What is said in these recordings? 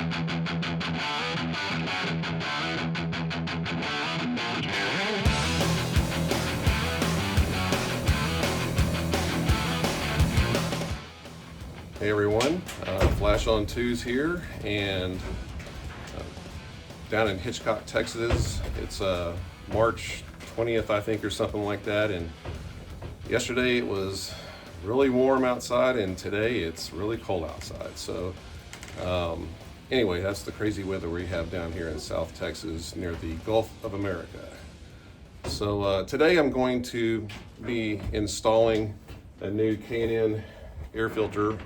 Hey everyone, Flash on Twos here, and down in Hitchcock, Texas. It's March 20th, I think, or something like that. And yesterday it was really warm outside, and today it's really cold outside. So anyway, that's the crazy weather we have down here in South Texas near the Gulf of America. So today I'm going to be installing a new K&N air filter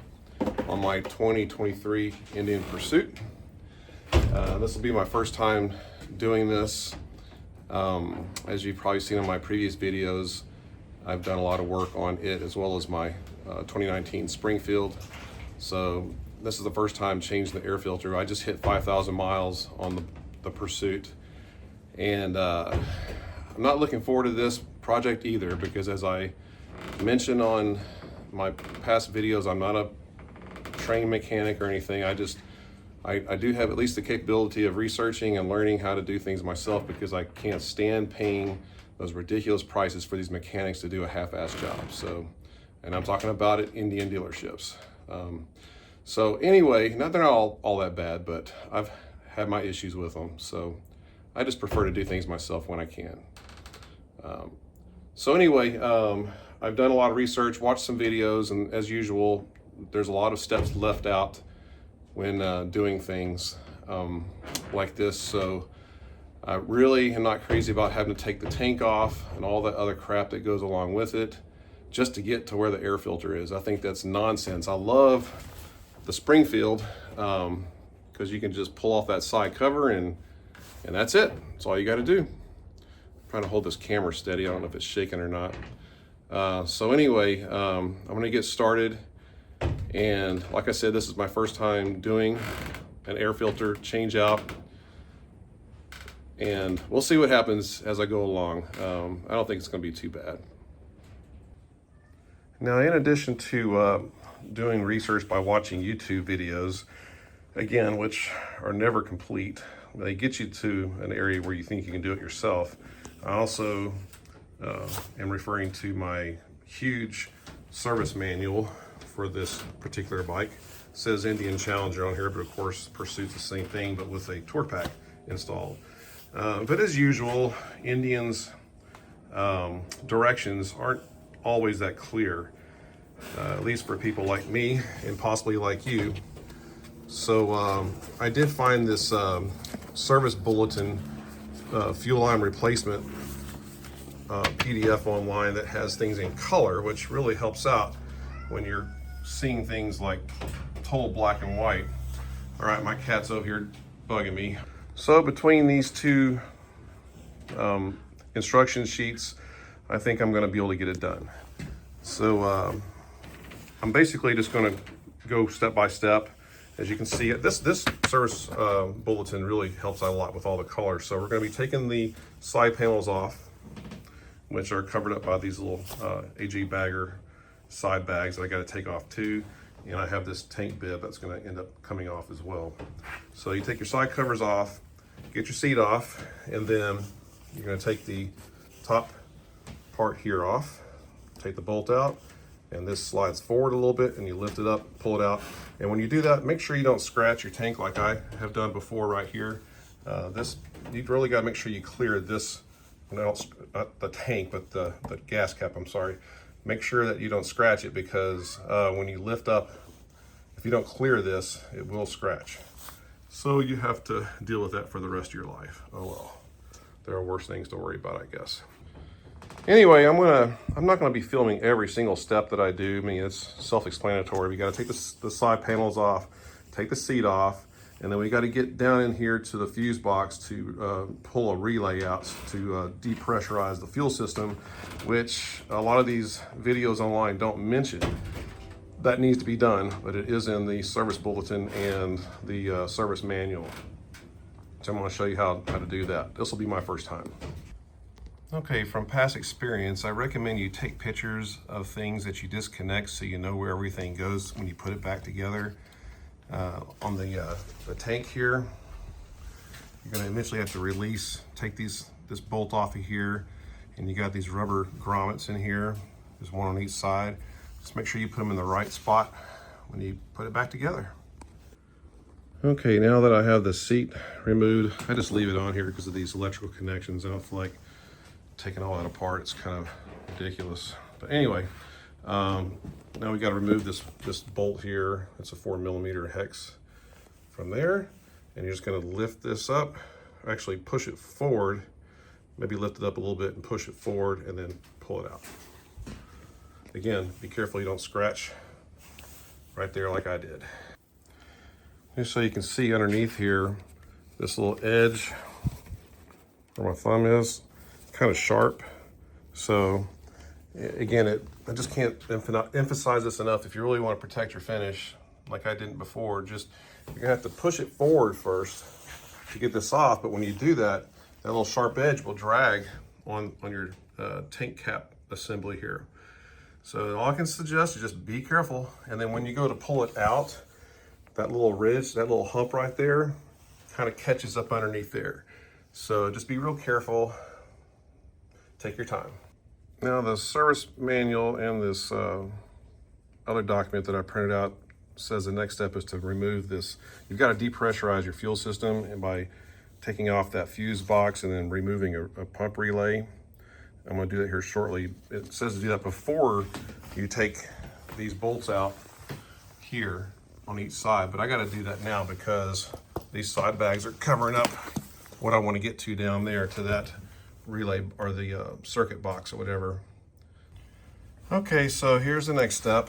on my 2023 Indian Pursuit. This will be my first time doing this. As you've probably seen in my previous videos, I've done a lot of work on it as well as my 2019 Springfield. So this is the first time changing the air filter. I just hit 5,000 miles on the Pursuit, and I'm not looking forward to this project either, because as I mentioned on my past videos, I'm not a trained mechanic or anything. I do have at least the capability of researching and learning how to do things myself, because I can't stand paying those ridiculous prices for these mechanics to do a half-ass job. So, and I'm talking about it Indian dealerships. So anyway, not they're not all that bad, but I've had my issues with them. So I just prefer to do things myself when I can. So anyway, I've done a lot of research, watched some videos, and as usual, there's a lot of steps left out when doing things like this. So I really am not crazy about having to take the tank off and all that other crap that goes along with it just to get to where the air filter is. I think that's nonsense. I love the Springfield because you can just pull off that side cover and that's it. That's all you got to do. I'm trying to hold this camera steady. I don't know if it's shaking or not. So anyway, I'm going to get started. And like I said, this is my first time doing an air filter change out, and we'll see what happens as I go along. I don't think it's going to be too bad. Now, in addition to doing research by watching YouTube videos, again, which are never complete, they get you to an area where you think you can do it yourself. I also am referring to my huge service manual for this particular bike. It says Indian Challenger on here, but of course Pursuit's the same thing, but with a tour pack installed. But as usual, Indian's directions aren't always that clear, at least for people like me and possibly like you. So I did find this service bulletin fuel line replacement PDF online that has things in color, which really helps out when you're seeing things like total black and white. All right, my cat's over here bugging me. So between these two instruction sheets, I think I'm going to be able to get it done. So I'm basically just going to go step by step. As you can see, this service bulletin really helps out a lot with all the colors. So we're going to be taking the side panels off, which are covered up by these little AG bagger side bags that I got to take off too. And I have this tank bib that's going to end up coming off as well. So you take your side covers off, get your seat off, and then you're going to take the top part here off, take the bolt out, and this slides forward a little bit, and you lift it up, pull it out. And when you do that, make sure you don't scratch your tank like I have done before right here. You really got to make sure you clear this, not the tank, but the gas cap, I'm sorry. Make sure that you don't scratch it, because when you lift up, if you don't clear this, it will scratch. So you have to deal with that for the rest of your life. Oh well, there are worse things to worry about, I guess. Anyway, I'm not gonna be filming every single step that I do. I mean, it's self-explanatory. We gotta take the side panels off, take the seat off, and then we got to get down in here to the fuse box to pull a relay out to depressurize the fuel system, which a lot of these videos online don't mention. That needs to be done, but it is in the service bulletin and the service manual. So I'm going to show you how to do that. This will be my first time. Okay, from past experience, I recommend you take pictures of things that you disconnect so you know where everything goes when you put it back together. on the tank here. You're gonna eventually have to take this bolt off of here, and you got these rubber grommets in here. There's one on each side. Just make sure you put them in the right spot when you put it back together. Okay, now that I have the seat removed, I just leave it on here because of these electrical connections. I don't feel like taking all that apart. It's kind of ridiculous. But anyway, now we got to remove this bolt here. It's a 4mm hex from there. And you're just going to lift this up, actually push it forward, maybe lift it up a little bit and push it forward and then pull it out. Again, be careful you don't scratch right there like I did. Just so you can see underneath here, this little edge where my thumb is, kind of sharp. So again, I just can't emphasize this enough. If you really want to protect your finish, like I didn't before, you're gonna have to push it forward first to get this off. But when you do that, that little sharp edge will drag on your tank cap assembly here. So all I can suggest is just be careful. And then when you go to pull it out, that little ridge, that little hump right there, kind of catches up underneath there. So just be real careful, take your time. Now the service manual and this other document that I printed out says the next step is to remove this. You've got to depressurize your fuel system, and by taking off that fuse box and then removing a pump relay. I'm going to do that here shortly. It says to do that before you take these bolts out here on each side, but I got to do that now because these side bags are covering up what I want to get to down there to that relay or the circuit box or whatever. Okay, so here's the next step.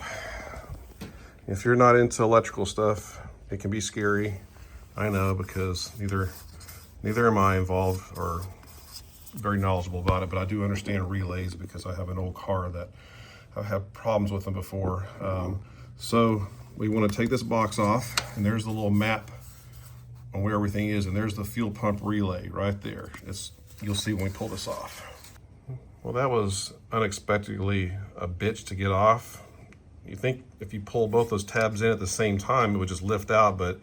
If you're not into electrical stuff, it can be scary. I know, because neither am I involved or very knowledgeable about it, but I do understand relays because I have an old car that I've had problems with them before. So we want to take this box off, and there's the little map on where everything is, and there's the fuel pump relay right there. You'll see when we pull this off. Well, that was unexpectedly a bitch to get off. You think if you pull both those tabs in at the same time, it would just lift out, but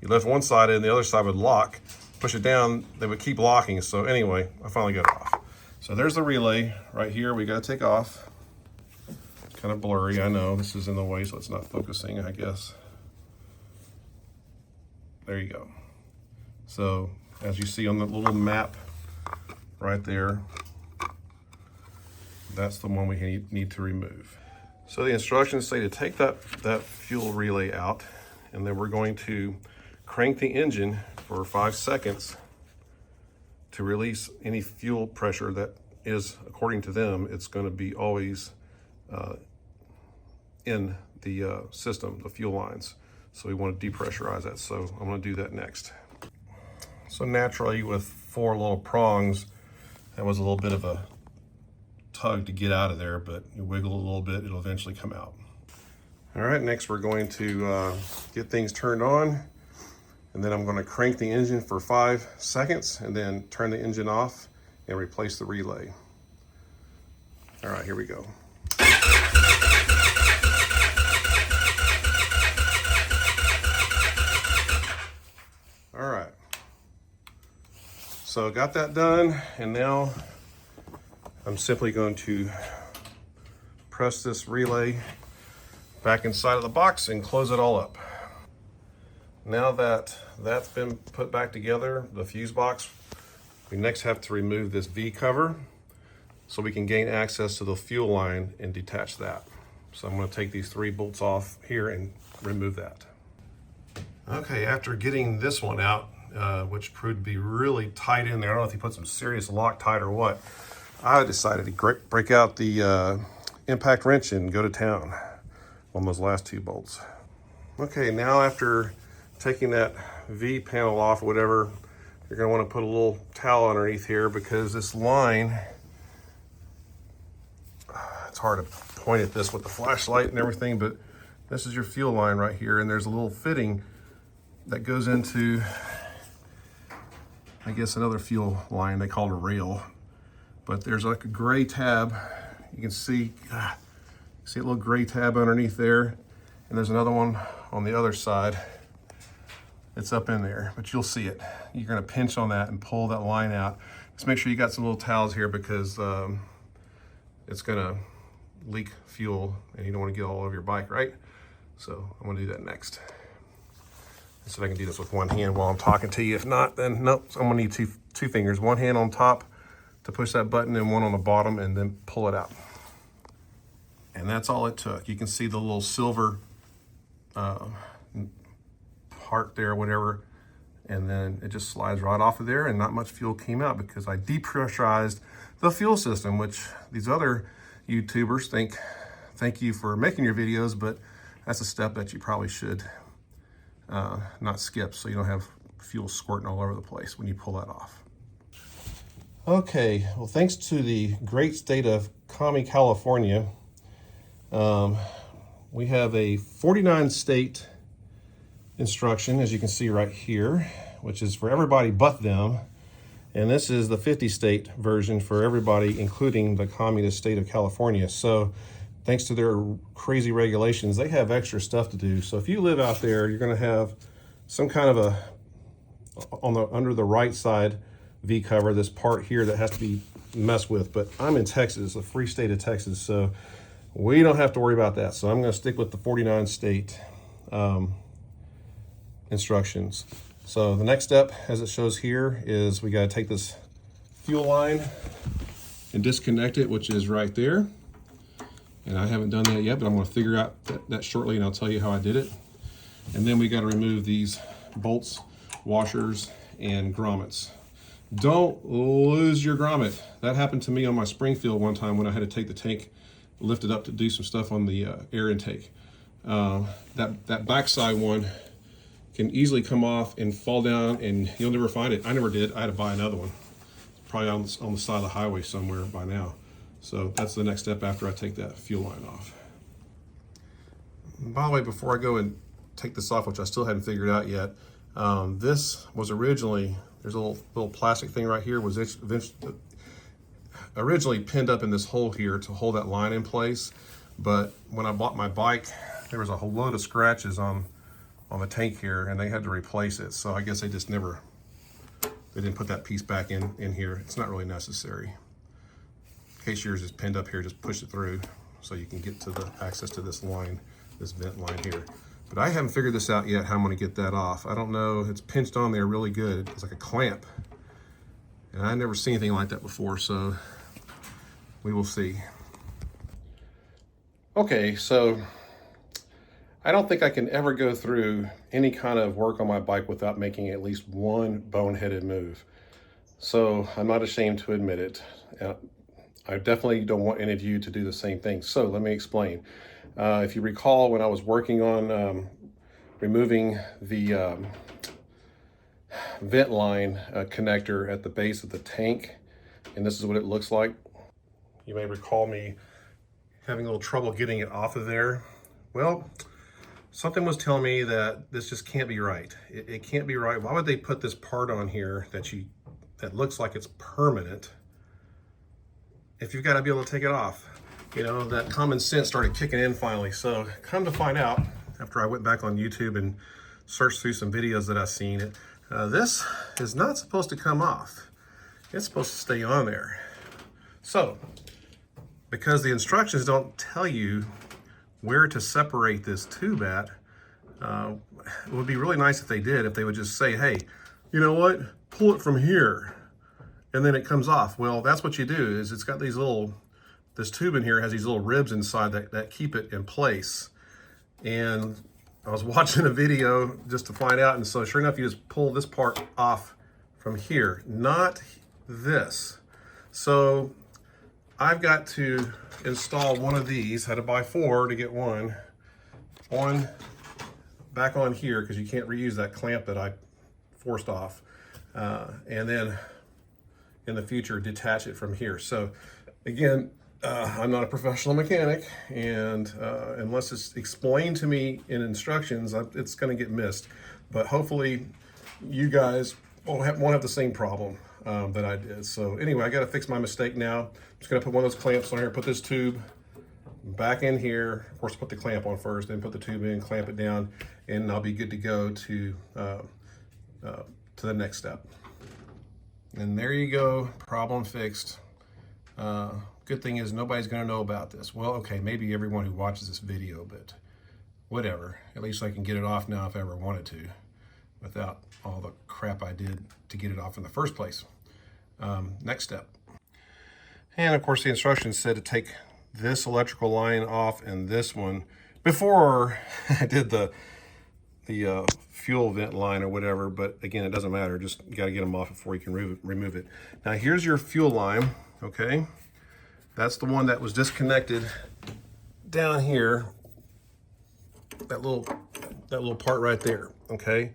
you lift one side in, the other side would lock. Push it down, they would keep locking. So anyway, I finally got it off. So there's the relay right here. We got to take off. It's kind of blurry, I know. This is in the way, so it's not focusing, I guess. There you go. So as you see on the little map right there, that's the one we need to remove. So the instructions say to take that fuel relay out, and then we're going to crank the engine for 5 seconds to release any fuel pressure that is, according to them, it's going to be always in the system, the fuel lines. So we want to depressurize that. So I'm going to do that next. So naturally, with 4 little prongs, that was a little bit of a tug to get out of there, but you wiggle a little bit, it'll eventually come out. All right, next we're going to get things turned on, and then I'm going to crank the engine for 5 seconds and then turn the engine off and replace the relay. All right, here we go. All right, so got that done, and now I'm simply going to press this relay back inside of the box and close it all up. Now that that's been put back together, the fuse box, we next have to remove this V cover so we can gain access to the fuel line and detach that. So I'm going to take these 3 bolts off here and remove that. Okay, after getting this one out, which proved to be really tight in there, I don't know if he put some serious Loctite or what, I decided to break out the impact wrench and go to town on those last 2 bolts. Okay, now after taking that V panel off or whatever, you're going to want to put a little towel underneath here because this line, it's hard to point at this with the flashlight and everything, but this is your fuel line right here, and there's a little fitting that goes into, I guess, another fuel line. They call it a rail. But there's like a gray tab. You can see a little gray tab underneath there. And there's another one on the other side. it's up in there, but you'll see it. You're gonna pinch on that and pull that line out. Just make sure you got some little towels here because it's gonna leak fuel and you don't wanna get all over your bike, right? So I'm gonna do that next. I said I can do this with one hand while I'm talking to you. If not, then nope, I'm gonna need two fingers. One hand on top to push that button and one on the bottom and then pull it out. And that's all it took. You can see the little silver part there, whatever, and then it just slides right off of there and not much fuel came out because I depressurized the fuel system, which these other YouTubers thank you for making your videos, but that's a step that you probably should not skip so you don't have fuel squirting all over the place when you pull that off. Okay, well, thanks to the great state of Kami, California, we have a 49 state instruction, as you can see right here, which is for everybody but them. And this is the 50 state version for everybody, including the communist state of California. So thanks to their crazy regulations, they have extra stuff to do. So if you live out there, you're gonna have some kind of under the right side V cover, this part here that has to be messed with. But I'm in Texas, the free state of Texas, so we don't have to worry about that. So I'm gonna stick with the 49 state instructions. So the next step, as it shows here, is we gotta take this fuel line and disconnect it, which is right there. And I haven't done that yet, but I'm gonna figure out that shortly and I'll tell you how I did it. And then we gotta remove these bolts, washers, and grommets. Don't lose your grommet. That happened to me on my Springfield one time when I had to take the tank, lift it up to do some stuff on the air intake. That backside one can easily come off and fall down and you'll never find it. I never did. I had to buy another one. Probably on the side of the highway somewhere by now. So that's the next step after I take that fuel line off. By the way, before I go and take this off, which I still hadn't figured out yet, this was originally, there's a little plastic thing right here, was originally pinned up in this hole here to hold that line in place. But when I bought my bike, there was a whole load of scratches on the tank here and they had to replace it. So I guess they just never, they didn't put that piece back in here. It's not really necessary. In case yours is pinned up here, just push it through so you can get to the access to this line, this vent line here. But I haven't figured this out yet, how I'm gonna get that off. I don't know, it's pinched on there really good. It's like a clamp. And I've never seen anything like that before, so we will see. Okay, so I don't think I can ever go through any kind of work on my bike without making at least one boneheaded move. So I'm not ashamed to admit it. I definitely don't want any of you to do the same thing. So let me explain. If you recall, when I was working on removing the vent line connector at the base of the tank, and this is what it looks like. You may recall me having a little trouble getting it off of there. Well, something was telling me that this just can't be right. It can't be right. Why would they put this part on here that looks like it's permanent if you've got to be able to take it off? You know, that common sense started kicking in finally. So come to find out, after I went back on YouTube and searched through some videos that I've seen, this is not supposed to come off. It's supposed to stay on there. So, because the instructions don't tell you where to separate this tube at, it would be really nice if they did, if they would just say, hey, you know what, pull it from here, and then it comes off. Well, that's what you do, is it's got these little, this tube in here has these little ribs inside that keep it in place. And I was watching a video just to find out, and so sure enough, you just pull this part off from here, not this. So I've got to install one of these, had to buy 4 to get one back on here because you can't reuse that clamp that I forced off. And then in the future, detach it from here. So again, I'm not a professional mechanic, and unless it's explained to me in instructions, it's going to get missed. But hopefully you guys won't have the same problem that I did. So anyway, I got to fix my mistake now. I'm just going to put one of those clamps on here, put this tube back in here. Of course, put the clamp on first, then put the tube in, clamp it down, and I'll be good to go to to the next step. And there you go, problem fixed. Good thing is nobody's gonna know about this. Well, okay, maybe everyone who watches this video, but whatever. At least I can get it off now if I ever wanted to, without all the crap I did to get it off in the first place. Next step. And of course the instructions said to take this electrical line off and this one before I did the fuel vent line or whatever, but again, it doesn't matter. Just you gotta get them off before you can remove it. Now here's your fuel line, okay? That's the one that was disconnected down here. That little part right there, okay?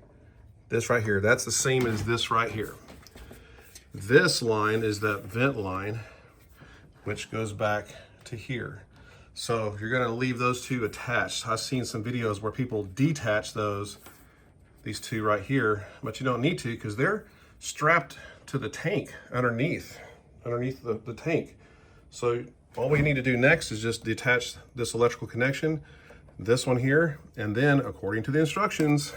This right here, that's the same as this right here. This line is that vent line, which goes back to here. So you're gonna leave those two attached. I've seen some videos where people detach these two right here, but you don't need to because they're strapped to the tank underneath the tank. So all we need to do next is just detach this electrical connection, this one here, and then according to the instructions,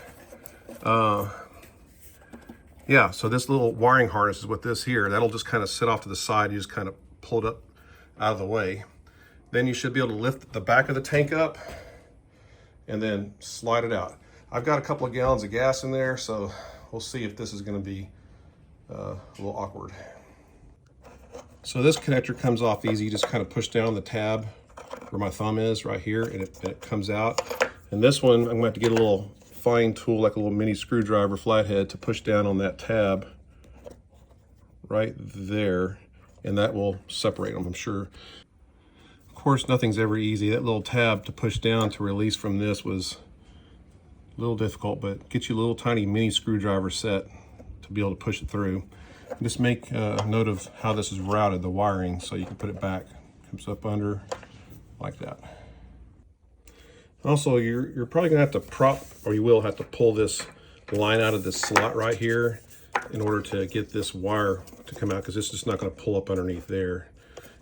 yeah, so this little wiring harness is with this here. That'll just kind of sit off to the side. You just kind of pull it up out of the way. Then you should be able to lift the back of the tank up and then slide it out. I've got a couple of gallons of gas in there, so we'll see if this is going to be a little awkward. So this connector comes off easy. You just kind of push down the tab where my thumb is right here, and it comes out. And this one, I'm going to have to get a little fine tool, like a little mini screwdriver flathead, to push down on that tab right there, and that will separate them, I'm sure. Of course, nothing's ever easy. That little tab to push down to release from this was a little difficult, but get you a little tiny mini screwdriver set to be able to push it through. Just make a note of how this is routed, the wiring, so you can put it back. Comes up under like that. Also, you're probably gonna have to prop, or you will have to pull this line out of this slot right here in order to get this wire to come out, because it's just not gonna pull up underneath there.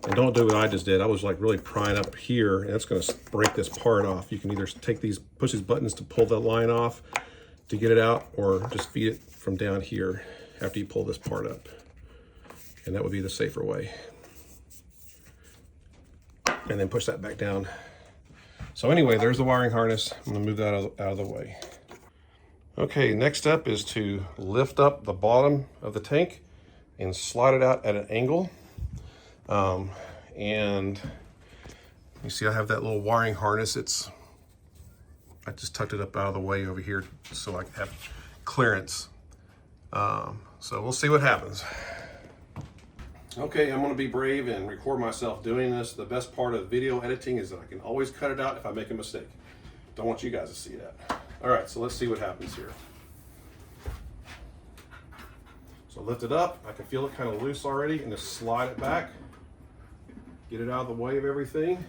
And don't do what I just did. I was like really prying up here, and that's gonna break this part off. You can either take these, push these buttons to pull the line off to get it out, or just feed it from down here after you pull this part up. And that would be the safer way. And then push that back down. So anyway, there's the wiring harness. I'm gonna move that out of the way. Okay, next step is to lift up the bottom of the tank and slide it out at an angle. And you see I have that little wiring harness. I just tucked it up out of the way over here so I can have clearance. So we'll see what happens. Okay, I'm gonna be brave and record myself doing this. The best part of video editing is that I can always cut it out if I make a mistake. Don't want you guys to see that. All right, so let's see what happens here. So lift it up. I can feel it kind of loose already, and just slide it back. Get it out of the way of everything.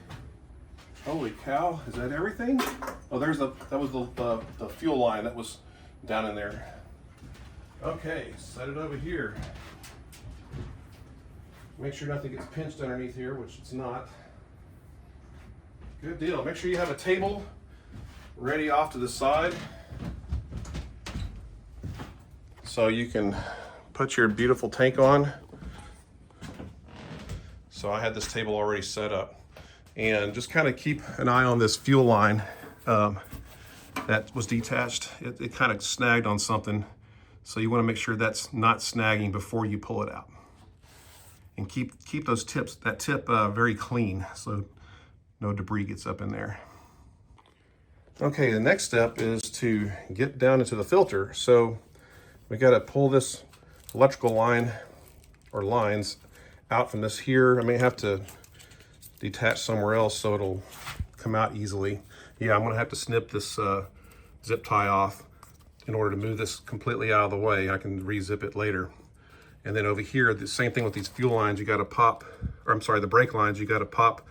Holy cow, is that everything? Oh, that was the fuel line that was down in there. Okay, set it over here. Make sure nothing gets pinched underneath here, which it's not. Good deal. Make sure you have a table ready off to the side so you can put your beautiful tank on. So I had this table already set up, and just kind of keep an eye on this fuel line that was detached. It kind of snagged on something, so you want to make sure that's not snagging before you pull it out. And keep those tips, that tip very clean so no debris gets up in there. Okay, the next step is to get down into the filter. So we got to pull this electrical line or lines out from this here. I may have to detach somewhere else so it'll come out easily. Yeah, I'm gonna have to snip this zip tie off in order to move this completely out of the way. I can re-zip it later. And then over here, the same thing with these fuel lines, you gotta pop, or I'm sorry, the brake lines, you gotta pop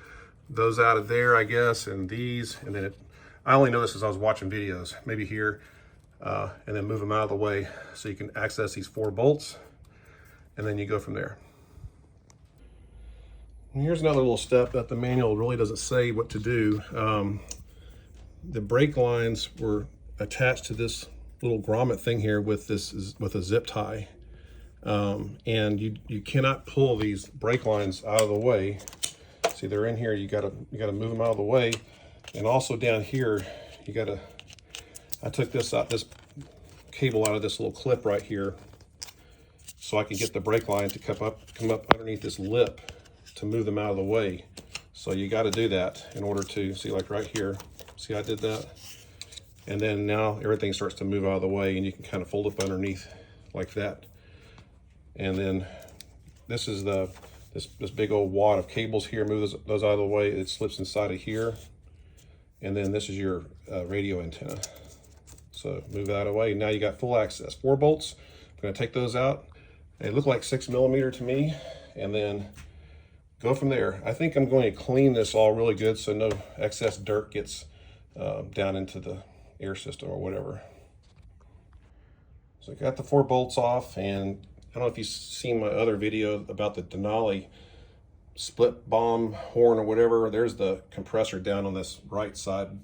those out of there, I guess, and these, and then I only know this as I was watching videos, maybe here, and then move them out of the way so you can access these 4 bolts, and then you go from there. And here's another little step that the manual really doesn't say what to do. The brake lines were attached to this little grommet thing here with with a zip tie. And you cannot pull these brake lines out of the way. See, they're in here. You gotta move them out of the way. And also down here, I took this cable out of this little clip right here, so I can get the brake line to come up underneath this lip to move them out of the way. So you got to do that in order to see, like right here. See, I did that, and then now everything starts to move out of the way, and you can kind of fold up underneath like that. And then this is this big old wad of cables here. Move those out of the way. It slips inside of here, and then this is your radio antenna. So move that away. Now you got full access. 4 bolts. I'm going to take those out. They look like 6mm to me, and then go from there. I think I'm going to clean this all really good so no excess dirt gets down into the air system or whatever. So I got the 4 bolts off, and I don't know if you've seen my other video about the Denali split bomb horn or whatever. There's the compressor down on this right side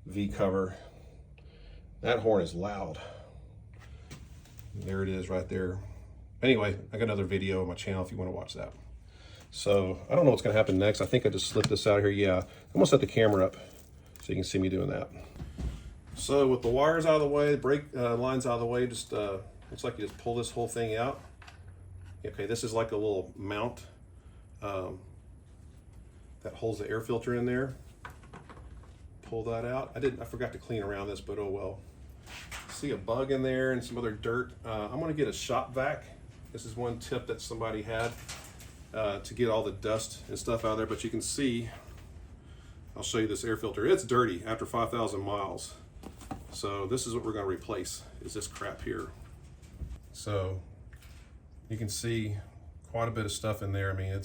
V cover. That horn is loud. There it is right there. Anyway, I got another video on my channel if you want to watch that. So I don't know what's going to happen next. I think I just slipped this out here. Yeah, I'm going to set the camera up so you can see me doing that. So with the wires out of the way, brake lines out of the way, just looks like you just pull this whole thing out. Okay, this is like a little mount that holds the air filter in there. Pull that out. I forgot to clean around this, but oh well. See a bug in there and some other dirt. I'm going to get a shop vac. This is one tip that somebody had to get all the dust and stuff out of there. But you can see, I'll show you this air filter. It's dirty after 5,000 miles. So this is what we're going to replace, is this crap here. So you can see quite a bit of stuff in there. I mean,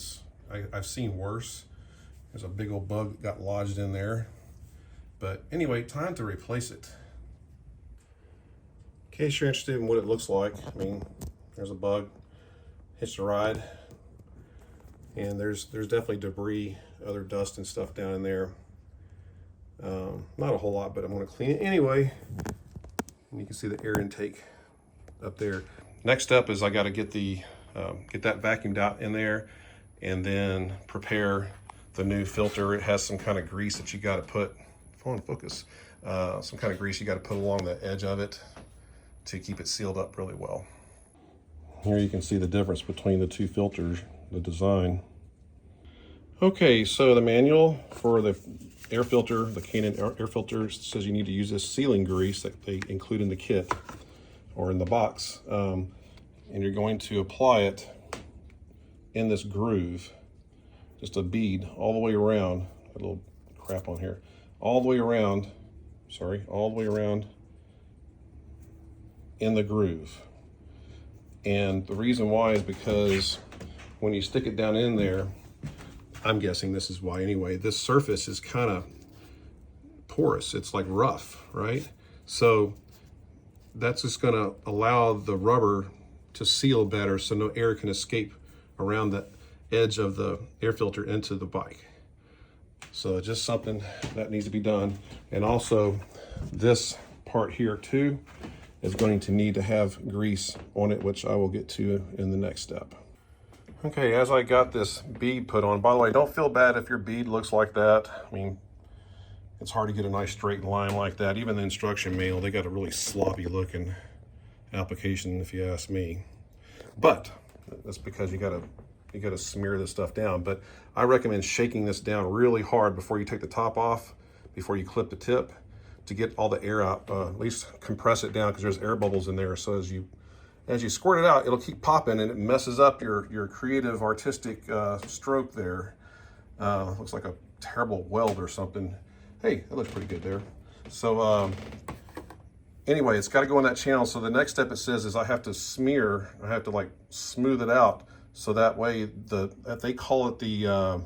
I've seen worse. There's a big old bug that got lodged in there. But anyway, time to replace it. In case you're interested in what it looks like, I mean, there's a bug, hitched a ride, and there's definitely debris, other dust and stuff down in there. Not a whole lot, but I'm going to clean it anyway. And you can see the air intake up there. Next up is I got to get that vacuumed out in there, and then prepare the new filter. It has some kind of grease that you got to put. Phone focus. Some kind of grease you got to put along the edge of it to keep it sealed up really well. Here you can see the difference between the two filters, the design. Okay, so the manual for the air filter, the Canon air filter, says you need to use this sealing grease that they include in the kit or in the box. And you're going to apply it in this groove, just a bead all the way around, a little crap on here, all the way around in the groove. And the reason why is because when you stick it down in there, I'm guessing this is why anyway, this surface is kind of porous. It's like rough, right? So that's just going to allow the rubber to seal better so no air can escape around the edge of the air filter into the bike. So just something that needs to be done. And also this part here too is going to need to have grease on it, which I will get to in the next step. Okay, as I got this bead put on, by the way, don't feel bad if your bead looks like that. I mean, it's hard to get a nice straight line like that. Even the instruction manual, they got a really sloppy looking application if you ask me. But that's because you gotta smear this stuff down. But I recommend shaking this down really hard before you take the top off, before you clip the tip, to get all the air out. At least compress it down because there's air bubbles in there. So as you squirt it out, it'll keep popping and it messes up your creative, artistic stroke there. Looks like a terrible weld or something. Hey, that looks pretty good there. So anyway, it's got to go in that channel. So the next step it says is I have to like smooth it out. So that way they call it the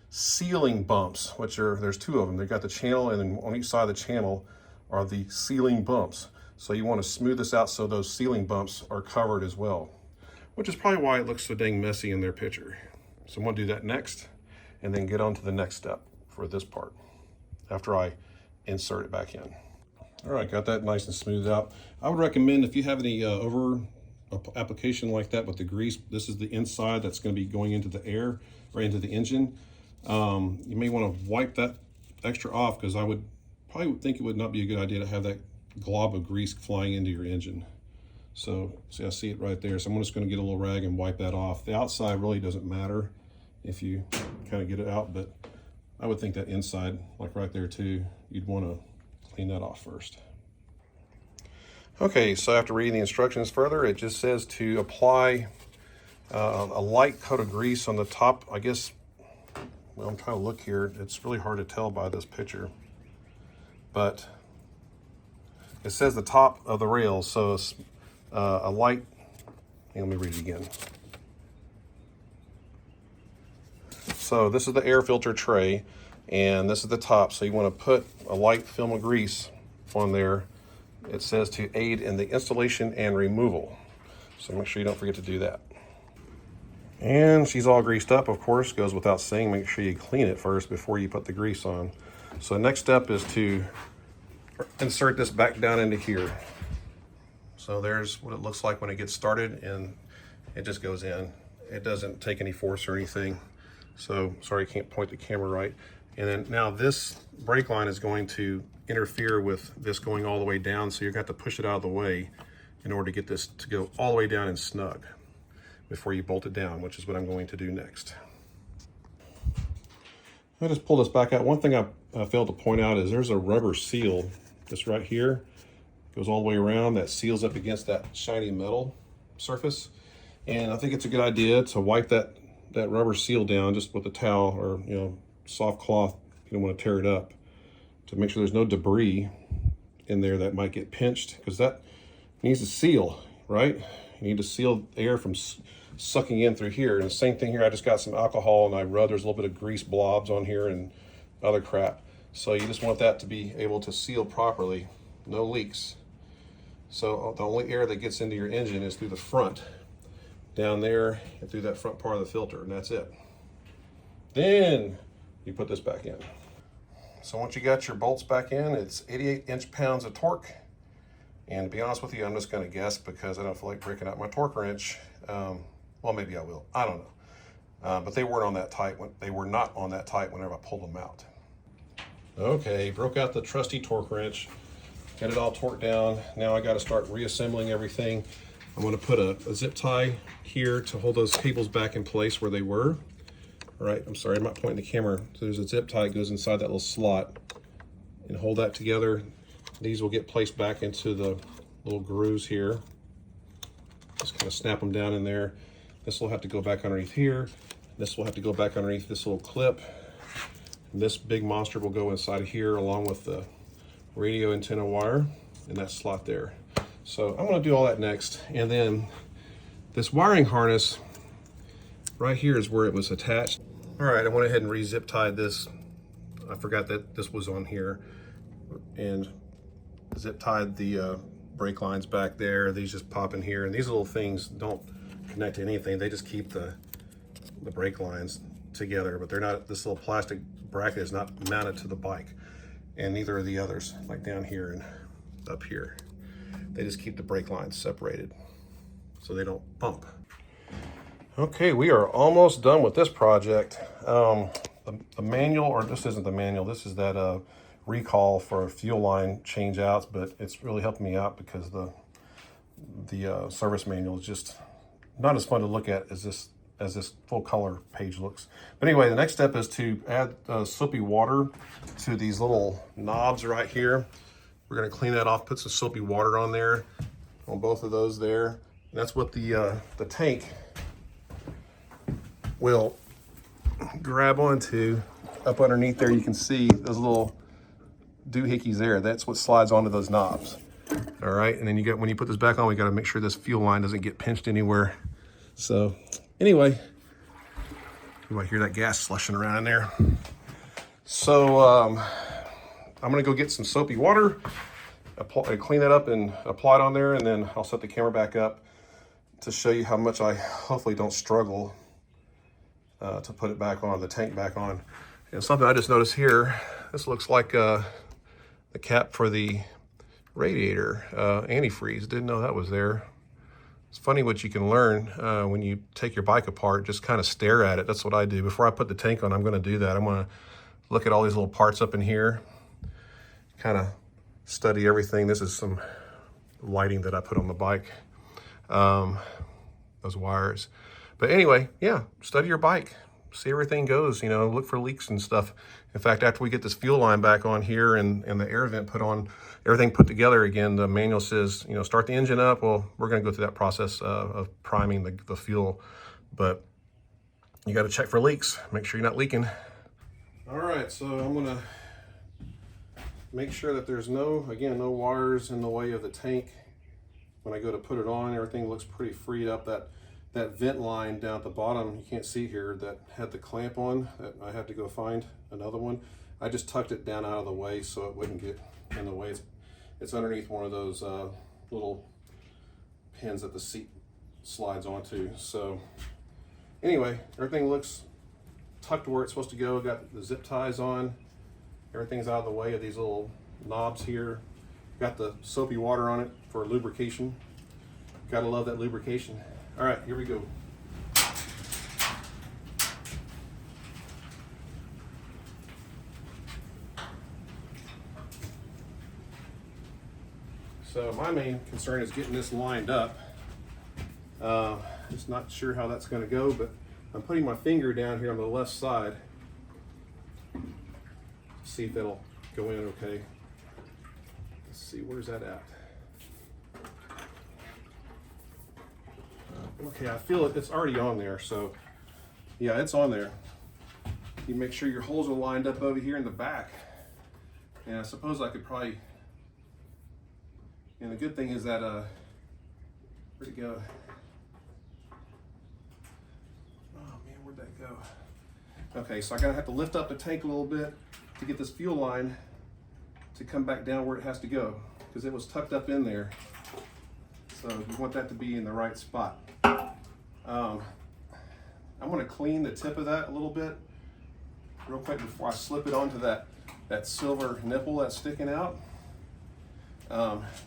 sealing bumps, which there's 2 of them. They've got the channel, and then on each side of the channel are the sealing bumps. So you want to smooth this out so those sealing bumps are covered as well, which is probably why it looks so dang messy in their picture. So I'm going to do that next, and then get on to the next step for this part after I insert it back in. All right, got that nice and smoothed out. I would recommend if you have any over application like that with the grease, this is the inside that's going to be going into the air or into the engine. You may want to wipe that extra off, because I would probably think it would not be a good idea to have that glob of grease flying into your engine. So see, I see it right there. So I'm just going to get a little rag and wipe that off. The outside really doesn't matter if you kind of get it out, but I would think that inside, like right there too, you'd want to clean that off first. Okay, so after reading the instructions further, it just says to apply a light coat of grease on the top. I guess, well, I'm trying to look here. It's really hard to tell by this picture, but it says the top of the rails. So it's a light, let me read it again. So this is the air filter tray, and this is the top. So you want to put a light film of grease on there. It says to aid in the installation and removal. So make sure you don't forget to do that. And she's all greased up, of course, goes without saying. Make sure you clean it first before you put the grease on. So the next step is to insert this back down into here. So there's what it looks like when it gets started, and it just goes in. It doesn't take any force or anything. So sorry, I can't point the camera right. And then now this brake line is going to interfere with this going all the way down, so you're going to have to push it out of the way in order to get this to go all the way down and snug before you bolt it down, which is what I'm going to do next. I just pull this back out. One thing I failed to point out is there's a rubber seal that's right here. Goes all the way around, that seals up against that shiny metal surface. And I think it's a good idea to wipe that rubber seal down just with a towel or soft cloth. You don't want to tear it up, to make sure there's no debris in there that might get pinched, because that needs to seal, right? You need to seal air from sucking in through here. And the same thing here, I just got some alcohol and I rubbed, there's a little bit of grease blobs on here and other crap. So you just want that to be able to seal properly, no leaks. So the only air that gets into your engine is through the front, down there, and through that front part of the filter, and that's it. Then you put this back in. So once you got your bolts back in, it's 88 inch-pounds of torque. And to be honest with you, I'm just going to guess, because I don't feel like breaking out my torque wrench. Well, maybe I will. I don't know. But they weren't on that tight. They were not on that tight whenever I pulled them out. Okay, broke out the trusty torque wrench. Got it all torqued down. Now I got to start reassembling everything. I'm going to put a zip tie here to hold those cables back in place where they were. All right, I'm sorry, I'm not pointing the camera. So there's a zip tie that goes inside that little slot, and hold that together. These will get placed back into the little grooves here. Just kind of snap them down in there. This will have to go back underneath here. This will have to go back underneath this little clip. And this big monster will go inside of here along with the radio antenna wire in that slot there. So I'm going to do all that next. And then this wiring harness right here is where it was attached. All right, I went ahead and re-zip tied this. I forgot that this was on here, and zip tied the brake lines back there. These just pop in here, and these little things don't connect to anything. They just keep the brake lines together, but they're not, this little plastic bracket is not mounted to the bike, and neither are the others, like down here and up here. They just keep the brake lines separated so they don't bump. Okay, we are almost done with this project. The manual, or this isn't the manual, this is that recall for fuel line change outs, but it's really helping me out because the service manual is just not as fun to look at as this full color page looks. But anyway, the next step is to add soapy water to these little knobs right here. We're going to clean that off, put some soapy water on there, on both of those there. And that's what the tank will grab onto. Up underneath there, you can see those little doohickeys there. That's what slides onto those knobs. All right, and then you get, when you put this back on, we got to make sure this fuel line doesn't get pinched anywhere. So anyway, you might hear that gas slushing around in there. So I'm gonna go get some soapy water, clean that up and apply it on there, and then I'll set the camera back up to show you how much I hopefully don't struggle to put it back on, the tank back on. And something I just noticed here, this looks like the cap for the radiator, antifreeze. Didn't know that was there. It's funny what you can learn when you take your bike apart. Just kind of stare at it. That's what I do. Before I put the tank on, I'm going to do that. I'm going to look at all these little parts up in here, kind of study everything. This is some lighting that I put on the bike, those wires. But anyway, yeah, study your bike. See everything goes, you know, look for leaks and stuff. In fact, after we get this fuel line back on here and the air vent put on, everything put together again, the manual says, you know, start the engine up. Well, we're going to go through that process of priming the fuel, but you got to check for leaks. Make sure you're not leaking. All right, so I'm going to make sure that there's no wires in the way of the tank. When I go to put it on, everything looks pretty freed up. That vent line down at the bottom, you can't see here, that had the clamp on, that I had to go find another one. I just tucked it down out of the way so it wouldn't get in the way. It's underneath one of those little pins that the seat slides onto. So anyway, everything looks tucked where it's supposed to go. Got the zip ties on. Everything's out of the way of these little knobs here. Got the soapy water on it for lubrication. Gotta love that lubrication. All right, here we go. So my main concern is getting this lined up. Just not sure how that's gonna go, but I'm putting my finger down here on the left side. See if that'll go in okay. Let's see, where's that at? Okay, I feel it's already on there, so yeah, it's on there. You make sure your holes are lined up over here in the back. And I suppose I could probably, and the good thing is that, where'd it go? Oh man, where'd that go? Okay, so I'm gonna have to lift up the tank a little bit to get this fuel line to come back down where it has to go, because it was tucked up in there. So you want that to be in the right spot. I'm going to clean the tip of that a little bit real quick before I slip it onto that silver nipple that's sticking out.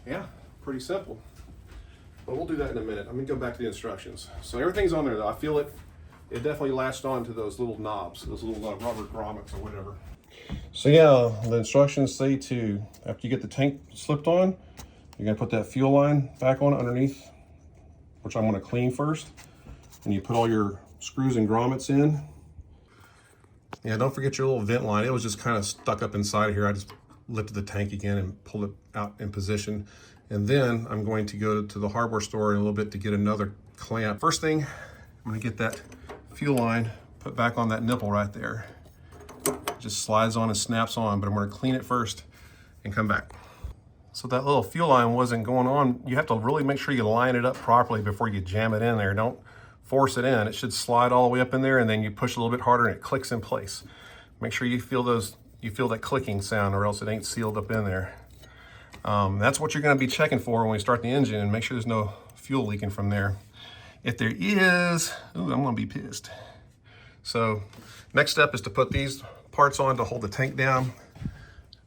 Yeah, pretty simple. But we'll do that in a minute. I'm going to go back to the instructions. So everything's on there though. I feel it definitely latched on to those little knobs, those little rubber grommets or whatever. So yeah, the instructions say to, after you get the tank slipped on, you're going to put that fuel line back on underneath, which I'm going to clean first. And you put all your screws and grommets in. Yeah, don't forget your little vent line. It was just kind of stuck up inside of here. I just lifted the tank again and pulled it out in position. And then I'm going to go to the hardware store in a little bit to get another clamp. First thing, I'm going to get that fuel line put back on that nipple right there. It just slides on and snaps on, but I'm going to clean it first and come back. So that little fuel line wasn't going on. You have to really make sure you line it up properly before you jam it in there. Don't force it in. It should slide all the way up in there, and then you push a little bit harder and it clicks in place. Make sure you feel that clicking sound, or else it ain't sealed up in there. That's what you're going to be checking for when we start the engine, and make sure there's no fuel leaking from there. If there is, ooh, I'm going to be pissed. So next step is to put these parts on to hold the tank down.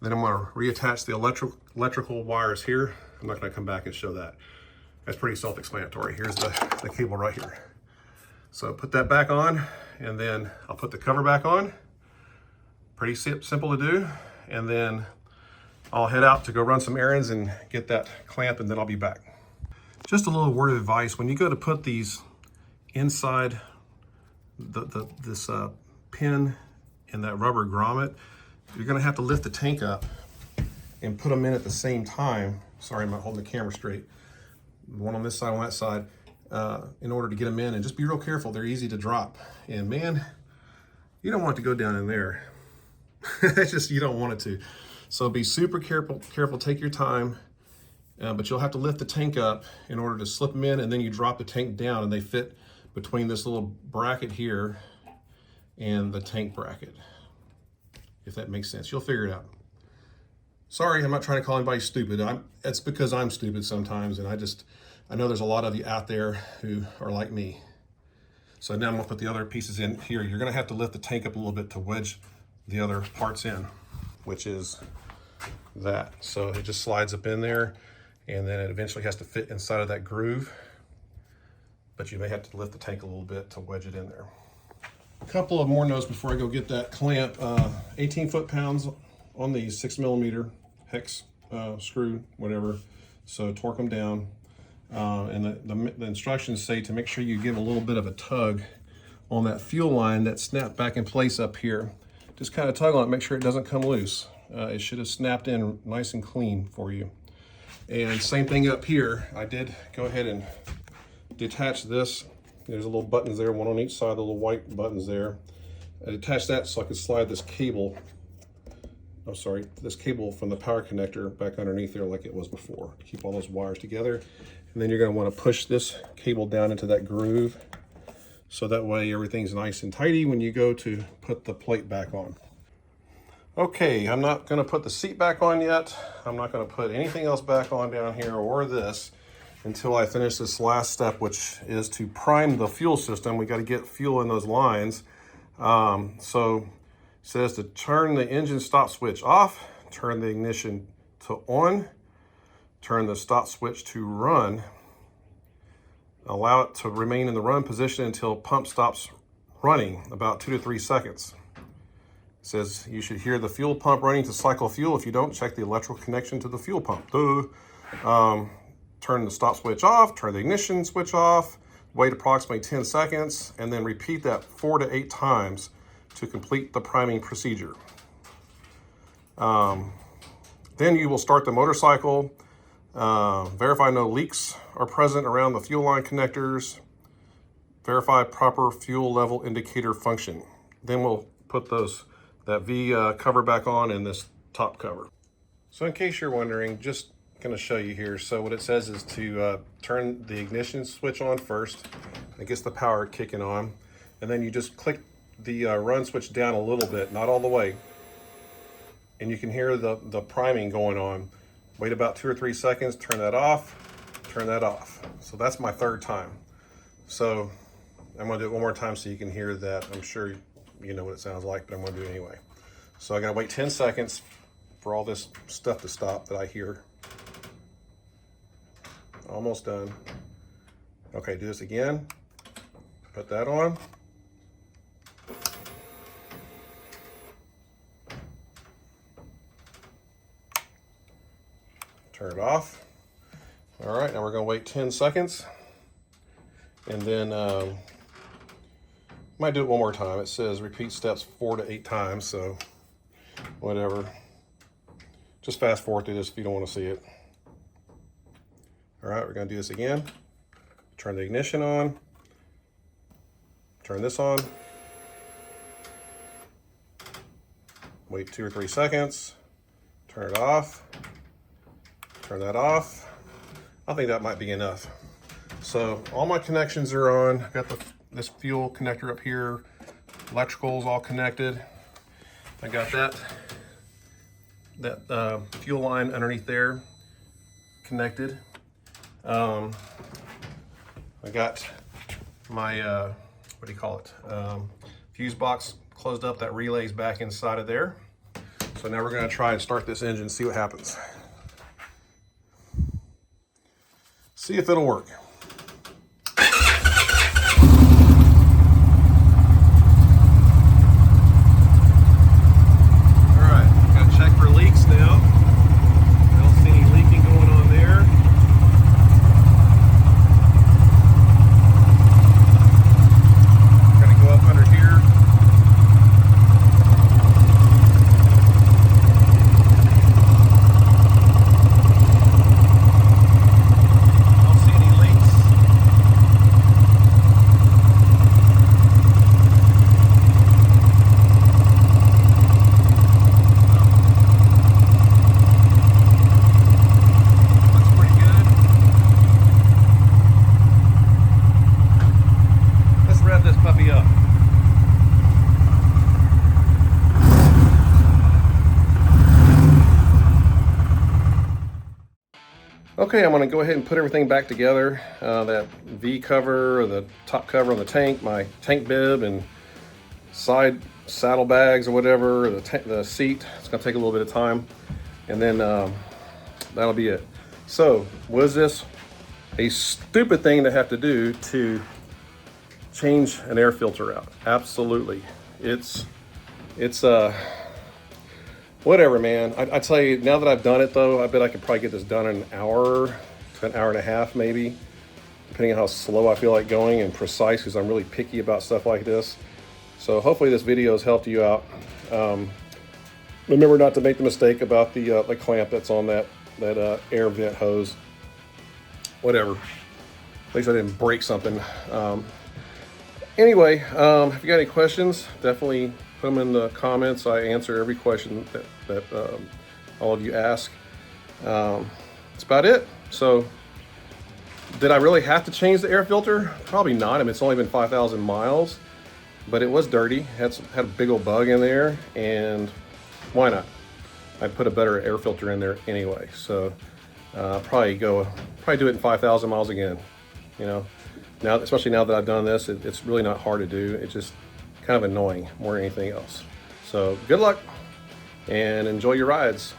Then I'm going to reattach the electrical wires here. I'm not going to come back and show that. That's pretty self-explanatory. Here's the cable right here. So put that back on, and then I'll put the cover back on. Pretty simple to do. And then I'll head out to go run some errands and get that clamp, and then I'll be back. Just a little word of advice. When you go to put these inside this pin in that rubber grommet, you're gonna have to lift the tank up and put them in at the same time. Sorry, I'm not holding the camera straight. One on this side, on that side, in order to get them in. And just be real careful. They're easy to drop. And man, you don't want it to go down in there. It's just, you don't want it to. So be super careful, take your time. But you'll have to lift the tank up in order to slip them in, and then you drop the tank down, and they fit between this little bracket here and the tank bracket. If that makes sense, you'll figure it out. Sorry, I'm not trying to call anybody stupid. It's because I'm stupid sometimes, and I know there's a lot of you out there who are like me. So now I'm gonna put the other pieces in here. You're gonna have to lift the tank up a little bit to wedge the other parts in, which is that. So it just slides up in there, and then it eventually has to fit inside of that groove. But you may have to lift the tank a little bit to wedge it in there. A couple of more notes before I go get that clamp. 18 foot-pounds on the 6mm hex screw, whatever. So torque them down. And the instructions say to make sure you give a little bit of a tug on that fuel line that snapped back in place up here. Just kind of tug on it, make sure it doesn't come loose. It should have snapped in nice and clean for you. And same thing up here. I did go ahead and detach this. There's a little buttons there, one on each side, the little white buttons there. I detached that so I could slide this cable, this cable from the power connector back underneath there like it was before, to keep all those wires together. And then you're going to want to push this cable down into that groove, so that way everything's nice and tidy when you go to put the plate back on. Okay, I'm not going to put the seat back on yet. I'm not going to put anything else back on down here or this until I finish this last step, which is to prime the fuel system. We got to get fuel in those lines. So it says to turn the engine stop switch off, turn the ignition to on, turn the stop switch to run, allow it to remain in the run position until pump stops running, about 2 to 3 seconds. It says you should hear the fuel pump running to cycle fuel. If you don't, check the electrical connection to the fuel pump. Turn the stop switch off, turn the ignition switch off, wait approximately 10 seconds, and then repeat that 4 to 8 times to complete the priming procedure. Then you will start the motorcycle. Verify no leaks are present around the fuel line connectors. Verify proper fuel level indicator function. Then we'll put that V cover back on and this top cover. So in case you're wondering, just going to show you here. So what it says is to turn the ignition switch on first. It gets the power kicking on. And then you just click the run switch down a little bit, not all the way. And you can hear the priming going on. Wait about 2 or 3 seconds, turn that off, turn that off. So that's my third time. So I'm gonna do it one more time so you can hear that. I'm sure you know what it sounds like, but I'm gonna do it anyway. So I gotta wait 10 seconds for all this stuff to stop that I hear. Almost done. Okay, do this again. Put that on. Turn it off. All right, now we're gonna wait 10 seconds. And then, might do it one more time. It says repeat steps 4 to 8 times, so whatever. Just fast forward through this if you don't wanna see it. All right, we're gonna do this again. Turn the ignition on. Turn this on. Wait 2 or 3 seconds. Turn it off. Turn that off. I think that might be enough. So all my connections are on. I've got this fuel connector up here. Electrical's all connected. I got that fuel line underneath there connected. I got my, what do you call it? Fuse box closed up. That relay's back inside of there. So now we're gonna try and start this engine, see what happens. See if it'll work. Okay, I'm going to go ahead and put everything back together. That V cover, or the top cover on the tank, my tank bib and side saddlebags or whatever, the seat. It's going to take a little bit of time. and then that'll be it. So was this a stupid thing to have to do to change an air filter out? Absolutely. It's whatever, man. I tell you, now that I've done it though, I bet I could probably get this done in an hour to an hour and a half maybe, depending on how slow I feel like going and precise, because I'm really picky about stuff like this. So hopefully this video has helped you out. Remember not to make the mistake about the clamp that's on that air vent hose. Whatever. At least I didn't break something. Anyway, if you got any questions, definitely put them in the comments. I answer every question that all of you ask. That's about it. So, did I really have to change the air filter? Probably not. I mean, it's only been 5,000 miles, but it was dirty. Had a big old bug in there, and why not? I'd put a better air filter in there anyway. So, probably do it in 5,000 miles again. You know, now, especially now that I've done this, it's really not hard to do. It's just kind of annoying more than anything else. So good luck and enjoy your rides.